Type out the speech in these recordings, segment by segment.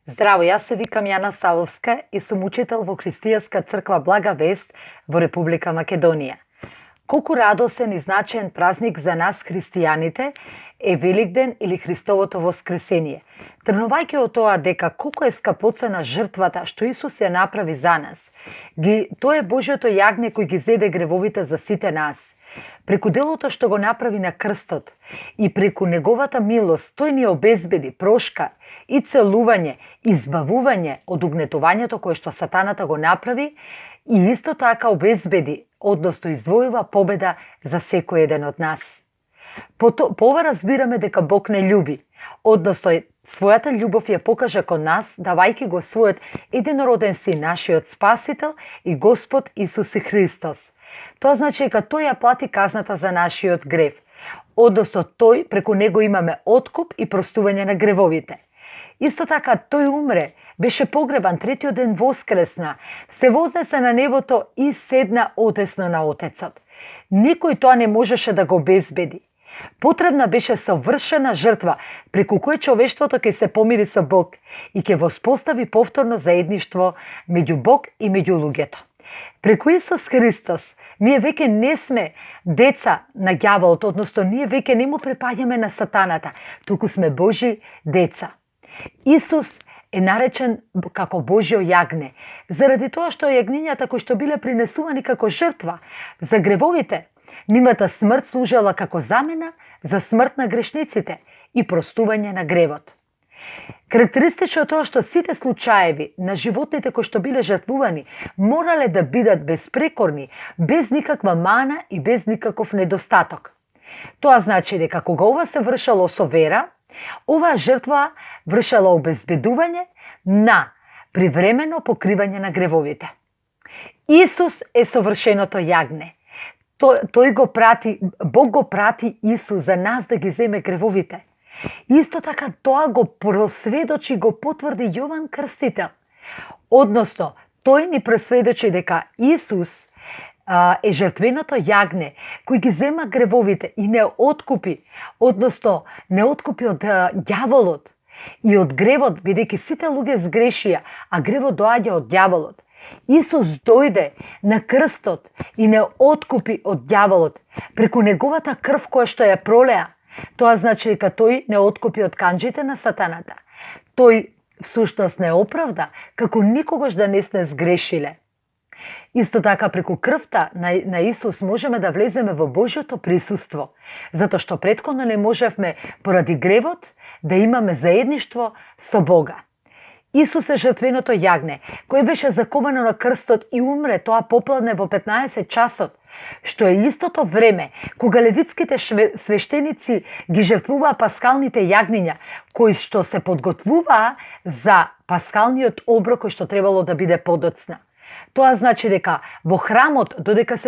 Здраво, јас се викам Јана Савовска и сум учител во Христијанска црква Блага Вест во Република Македонија. Колку радосен и значаен празник за нас христијаните е Великден или Христовото воскресение. Тргнувајќи од тоа дека колку е скапоцена жртвата што Исус ја направи за нас. Тоа е Божјото јагне кој ги зеде гревовите за сите нас. Преку делото што го направи на крстот и преку неговата милост, тој ни обезбеди прошка и целување, избавување од угнетувањето кое што сатаната го направи и исто така обезбеди, односно издвојува победа за секој еден од нас. По ова разбираме дека Бог не љуби, односно својата љубов ја покажа кон нас, давајќи го својот единороден син, нашиот Спасител и Господ Исус Христос. Тоа значи дека тој ја плати казната за нашиот грев. Односно тој, преку него имаме откуп и простување на гревовите. Исто така тој умре, беше погребан, третиот ден воскресна, се вознесе на небото и седна одесно на Отецот. Никој тоа не можеше да го обезбеди. Потребна беше совршена жртва, преку која човештвото ќе се помири со Бог и ќе воспостави повторно заедништво меѓу Бог и меѓу луѓето. Преку Исус Христос, ние веќе не сме деца на ѓаволот, односно ние веќе не му препаѓаме на сатаната, туку сме Божи деца. Исус е наречен како Божјо јагне, заради тоа што јагнињата кои што биле принесувани како жртва за гревовите, нивната смрт служела како замена за смрт на грешниците и простување на гревот. Карактеристично е тоа што сите случаеви на животните кои што биле жртвувани морале да бидат безпрекорни, без никаква мана и без никаков недостаток. Тоа значи дека кога ова се вршало со вера, оваа жртва вршала обезбедување на привремено покривање на гревовите. Исус е совршеното јагне. Бог го прати Исус за нас да ги земе гревовите. Исто така тоа го просведочи, го потврди Јован Крстител. Односно, тој ни просведочи дека Исус е жртвеното јагне кој ги зема гревовите и не откупи, односно не откупи од ѓаволот и од гревот, бидејќи сите луѓе сгрешија, а гревот доаѓа од ѓаволот. Исус дојде на крстот и не откупи од ѓаволот преку неговата крв која што ја пролеа. Тоа значи дека тој не откупи од канџите на сатаната. Тој всушност не оправда како никогаш да не сме сгрешиле. Исто така преку крвта на Исус можеме да влеземе во Божјото присуство, затоа што претходно не можевме поради гревот да имаме заедништво со Бога. Исус е жртвеното јагне, кој беше заковано на крстот и умре тоа попладне во 15 часот, што е истото време кога левитските свештеници ги жртвуваа паскалните јагниња, кои што се подготвуваа за паскалниот оброк кој што требало да биде подоцна. Тоа значи дека во храмот, додека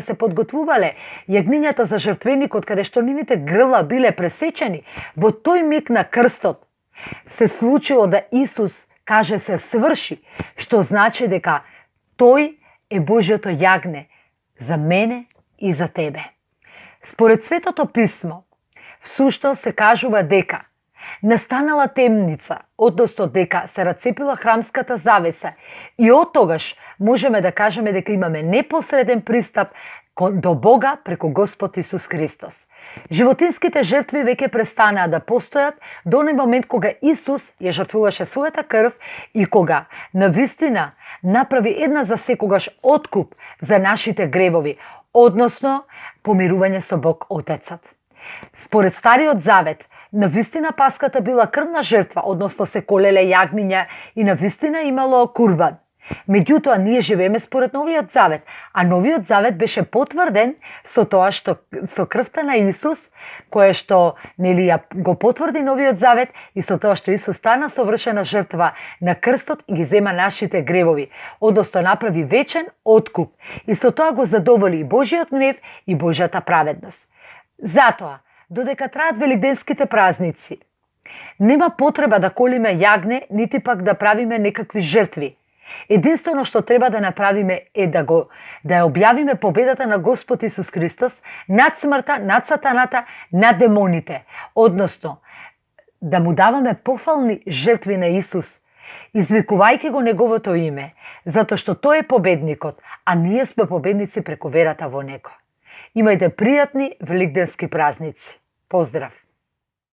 се подготвувале јагнињата за жртвеникот, каде што нивните грла биле пресечени, во тој миг на крстот се случило да Исус каже се сврши, што значи дека тој е Божјото јагне за мене и за тебе. Според Светото писмо, всушност се кажува дека настанала темница, односно дека се рацепила храмската завеса и од тогаш можеме да кажеме дека имаме непосреден пристап до Бога преку Господ Исус Христос. Животинските жртви веќе престанаа да постојат до оној момент кога Исус ја жртвуваше својата крв и кога навистина направи една за секогаш откуп за нашите гревови, односно помирување со Бог Отецот. Според Стариот Завет, навистина паската била крвна жртва, односно се колеле јагниња и навистина имало курбан. Меѓутоа, ние живееме според Новиот Завет, а Новиот Завет беше потврден со тоа што со крвта на Исус, кое што го потврди Новиот Завет и со тоа што Исус стана совршена жртва на крстот и ги зема нашите гревови, односно направи вечен откуп и со тоа го задоволи и Божиот гнев и Божјата праведност. Затоа, додека траат великденските празници, нема потреба да колиме јагне, нити пак да правиме некакви жртви. Единствено што треба да направиме е да ја објавиме победата на Господ Исус Христос над смртта, над сатаната, над демоните. Односно, да му даваме пофални жртви на Исус, извикувајќи го неговото име, затоа што тој е победникот, а ние сме победници преку верата во него. Имајте пријатни великденски празници. Поздрав!